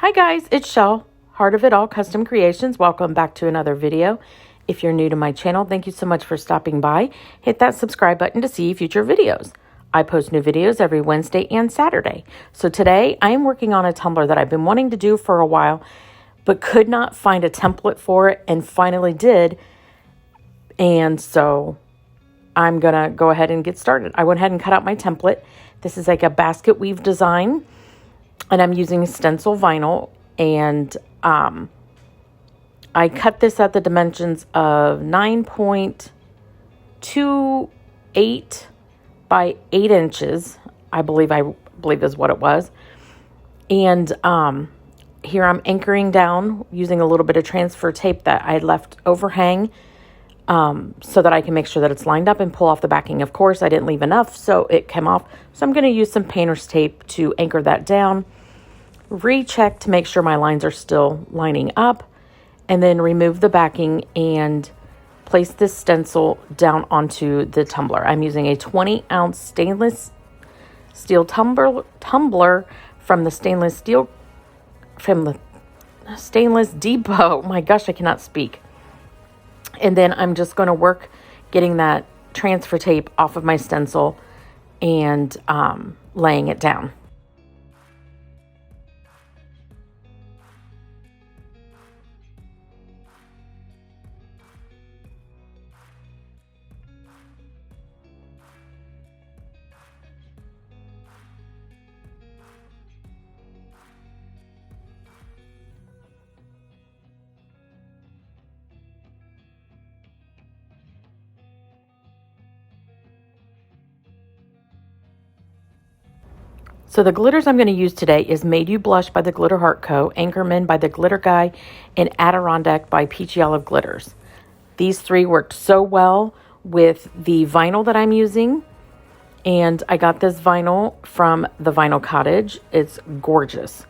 Hi guys, it's Shell, Heart of It All Custom Creations. Welcome back to another video. If you're new to my channel, thank you so much for stopping by. Hit that subscribe button to see future videos. I post new videos every Wednesday and Saturday. So today I am working on a tumbler that I've been wanting to do for a while, but could not find a template for it and finally did. And so I'm gonna go ahead and get started. I went ahead and cut out my template. This is like a basket weave design. And I'm using stencil vinyl, and I cut this at the dimensions of 9.28 by 8 inches. I believe is what it was. And here I'm anchoring down using a little bit of transfer tape that I left overhang so that I can make sure that it's lined up and pull off the backing. Of course, I didn't leave enough, so it came off. So I'm going to use some painter's tape to anchor that down. Recheck to make sure my lines are still lining up, and then remove the backing and place this stencil down onto the tumbler. I'm using a 20-ounce stainless steel tumbler from the Stainless Depot. My gosh, I cannot speak. And then I'm just going to work getting that transfer tape off of my stencil and laying it down. So the glitters I'm going to use today is Made You Blush by the Glitter Heart Co., Anchorman by the Glitter Guy, and Adirondack by Peachy Olive Glitters. These three worked so well with the vinyl that I'm using, and I got this vinyl from the Vinyl Cottage. It's gorgeous.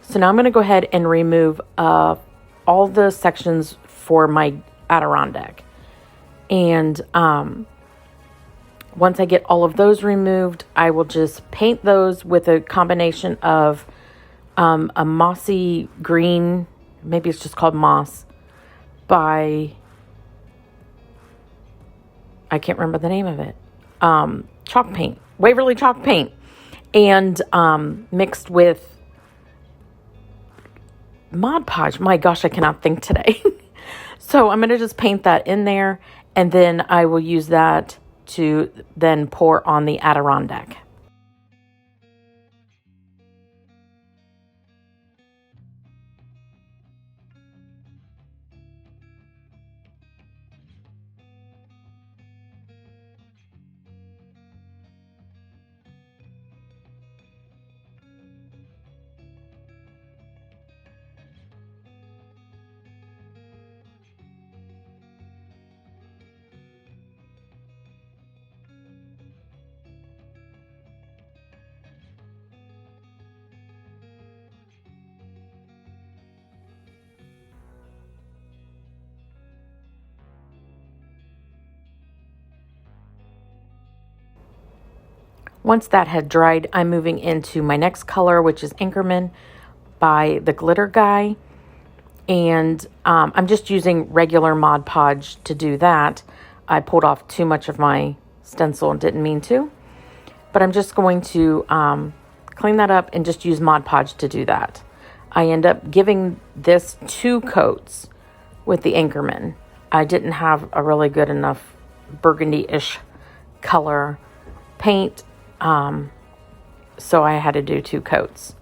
So now I'm going to go ahead and remove all the sections for my Adirondack. And once I get all of those removed, I will just paint those with a combination of a mossy green, maybe it's just called moss, by, I can't remember the name of it, chalk paint, Waverly chalk paint, and mixed with Mod Podge. My gosh, I cannot think today. So I'm going to just paint that in there, and then I will use that to then pour on the Adirondack. Once that had dried, I'm moving into my next color, which is Anchorman by the Glitter Guy. And I'm just using regular Mod Podge to do that. I pulled off too much of my stencil and didn't mean to. But I'm just going to clean that up and just use Mod Podge to do that. I end up giving this 2 coats with the Anchorman. I didn't have a really good enough burgundy-ish color paint, so I had to do 2 coats.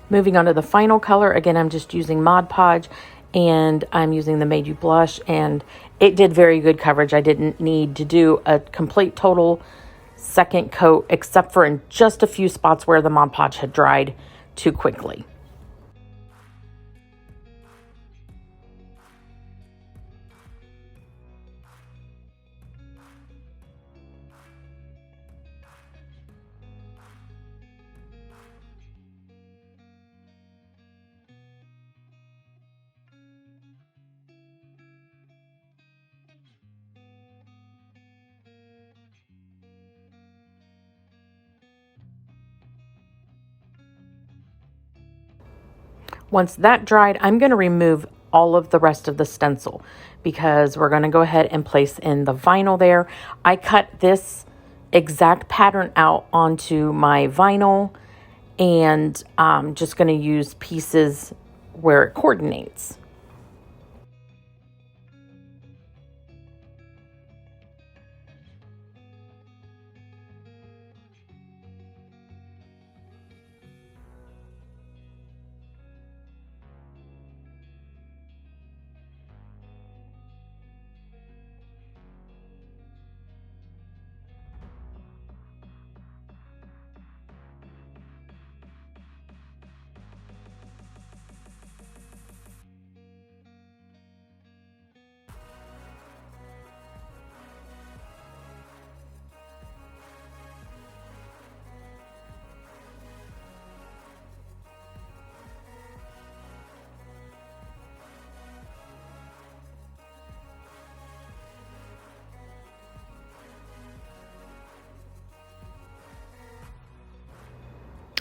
Moving on to the final color, again, I'm just using Mod Podge, and I'm using the Made You Blush, and it did very good coverage. I didn't need to do a complete total second coat, except for in just a few spots where the Mod Podge had dried too quickly. Once that dried, I'm going to remove all of the rest of the stencil because we're going to go ahead and place in the vinyl there. I cut this exact pattern out onto my vinyl, and I'm just going to use pieces where it coordinates.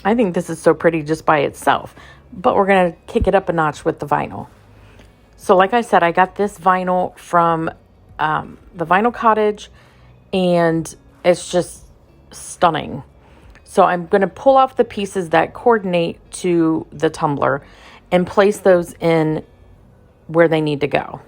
I think this is so pretty just by itself, but we're going to kick it up a notch with the vinyl. So like I said, I got this vinyl from the Vinyl Cottage, and it's just stunning. So I'm going to pull off the pieces that coordinate to the tumbler and place those in where they need to go.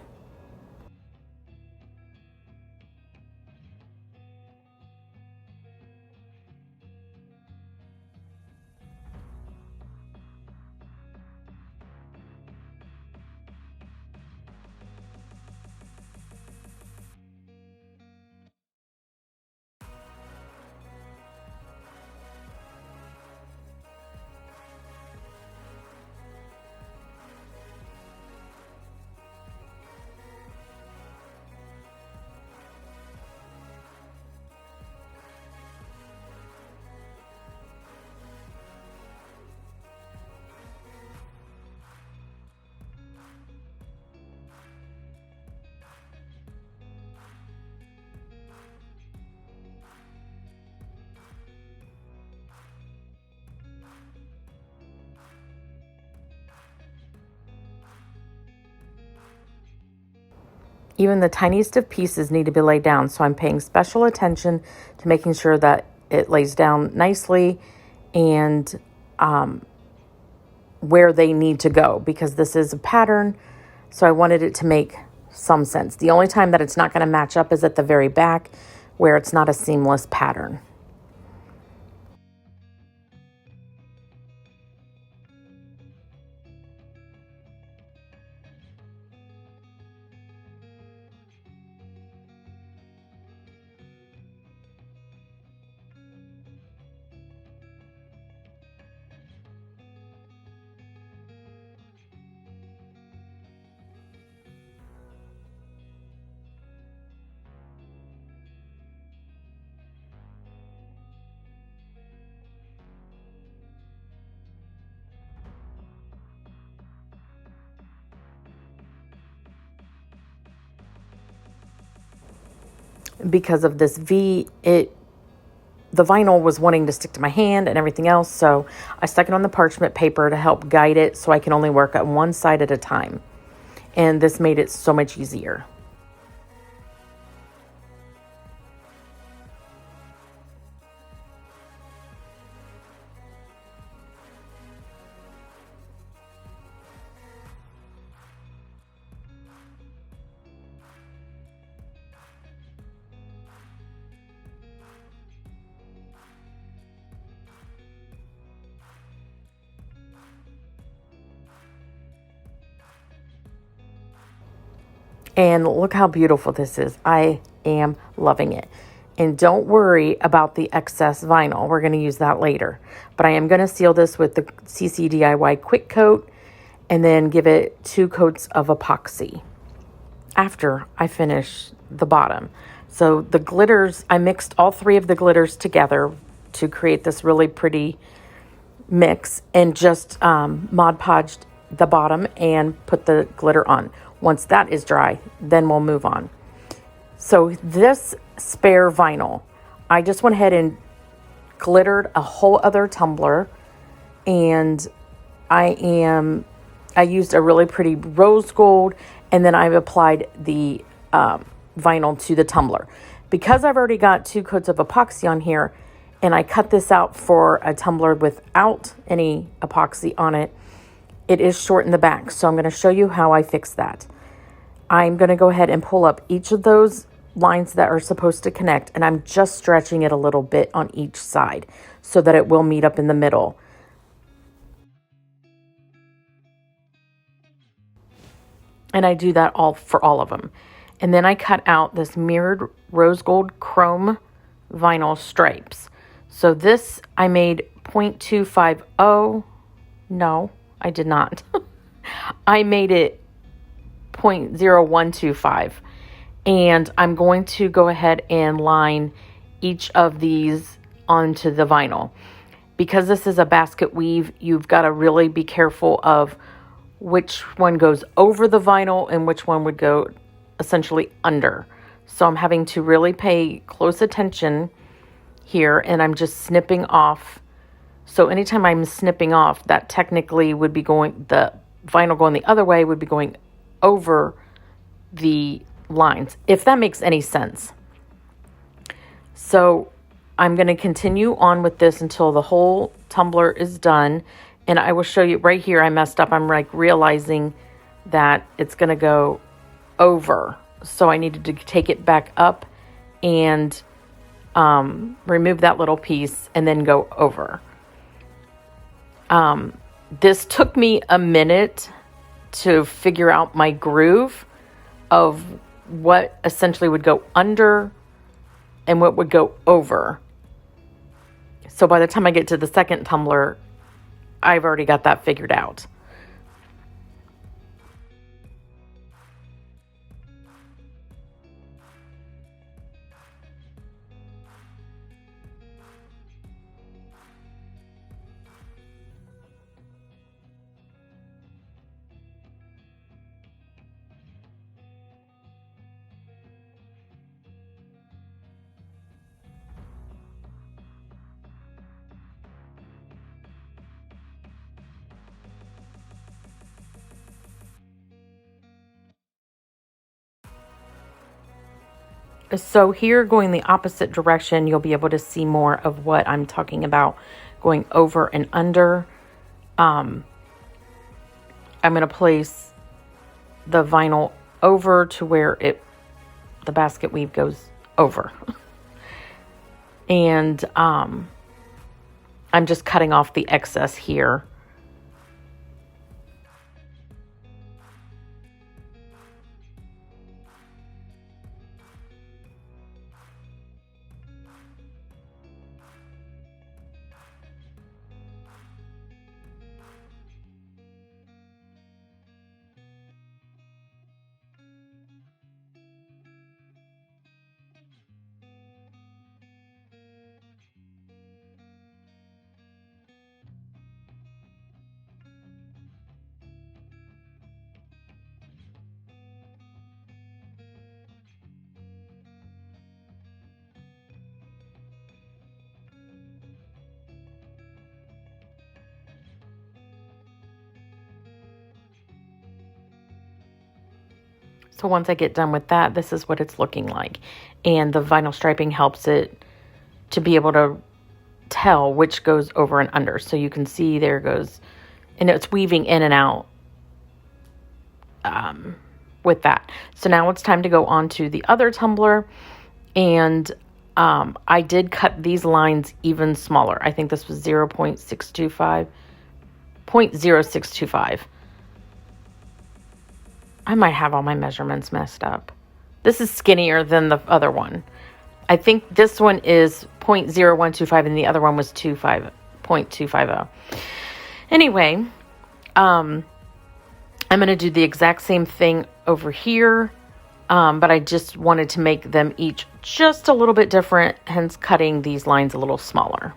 Even the tiniest of pieces need to be laid down, so I'm paying special attention to making sure that it lays down nicely and where they need to go, because this is a pattern, so I wanted it to make some sense. The only time that it's not going to match up is at the very back, where it's not a seamless pattern. Because of this V, the vinyl was wanting to stick to my hand and everything else, so I stuck it on the parchment paper to help guide it so I can only work on one side at a time. And this made it so much easier. And look how beautiful this is. I am loving it. And don't worry about the excess vinyl. We're going to use that later. But I am going to seal this with the CC DIY Quick Coat and then give it 2 coats of epoxy after I finish the bottom. So the glitters, I mixed all 3 of the glitters together to create this really pretty mix and just Mod Podged the bottom and put the glitter on. Once that is dry, then we'll move on. So this spare vinyl, I just went ahead and glittered a whole other tumbler, and I used a really pretty rose gold, and then I've applied the vinyl to the tumbler. Because I've already got 2 coats of epoxy on here, and I cut this out for a tumbler without any epoxy on it, it is short in the back. So I'm going to show you how I fix that. I'm going to go ahead and pull up each of those lines that are supposed to connect, and I'm just stretching it a little bit on each side so that it will meet up in the middle. And I do that all for all of them. And then I cut out this mirrored rose gold chrome vinyl stripes. So this I made 0.250. No, I did not. I made it 0.0125. And I'm going to go ahead and line each of these onto the vinyl. Because this is a basket weave, you've got to really be careful of which one goes over the vinyl and which one would go essentially under. So I'm having to really pay close attention here, and I'm just snipping off. So anytime I'm snipping off, that technically would be going, the vinyl going the other way would be going over the lines, if that makes any sense. So I'm going to continue on with this until the whole tumbler is done. And I will show you right here, I messed up. I'm like realizing that it's going to go over. So I needed to take it back up and remove that little piece and then go over. This took me a minute to figure out my groove of what essentially would go under and what would go over. So by the time I get to the second tumbler, I've already got that figured out. So here, going the opposite direction, you'll be able to see more of what I'm talking about, going over and under. I'm going to place the vinyl over to where the basket weave goes over. And I'm just cutting off the excess here. So once I get done with that, this is what it's looking like. And the vinyl striping helps it to be able to tell which goes over and under. So you can see there goes, and it's weaving in and out with that. So now it's time to go on to the other tumbler. And I did cut these lines even smaller. I think this was 0.625. I might have all my measurements messed up. This is skinnier than the other one. I think this one is 0.0125 and the other one was 0.250. Anyway, I'm going to do the exact same thing over here, but I just wanted to make them each just a little bit different, hence cutting these lines a little smaller.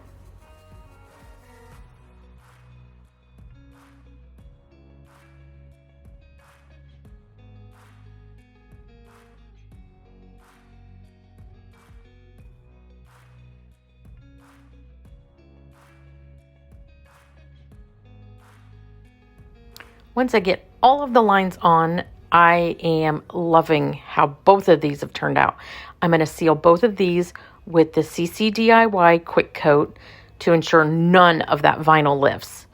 Once I get all of the lines on, I am loving how both of these have turned out. I'm going to seal both of these with the CC DIY Quick Coat to ensure none of that vinyl lifts.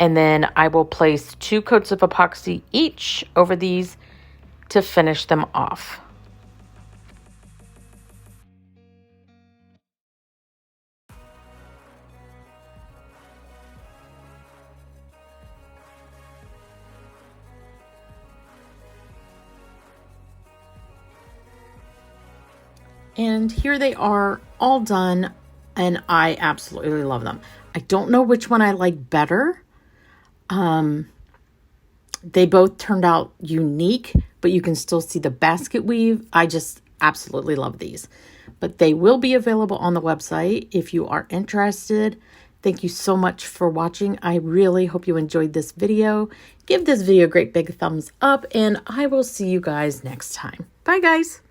And then I will place 2 coats of epoxy each over these to finish them off. And here they are, all done, and I absolutely love them. I don't know which one I like better. They both turned out unique, but you can still see the basket weave. I just absolutely love these. But they will be available on the website if you are interested. Thank you so much for watching. I really hope you enjoyed this video. Give this video a great big thumbs up, and I will see you guys next time. Bye, guys.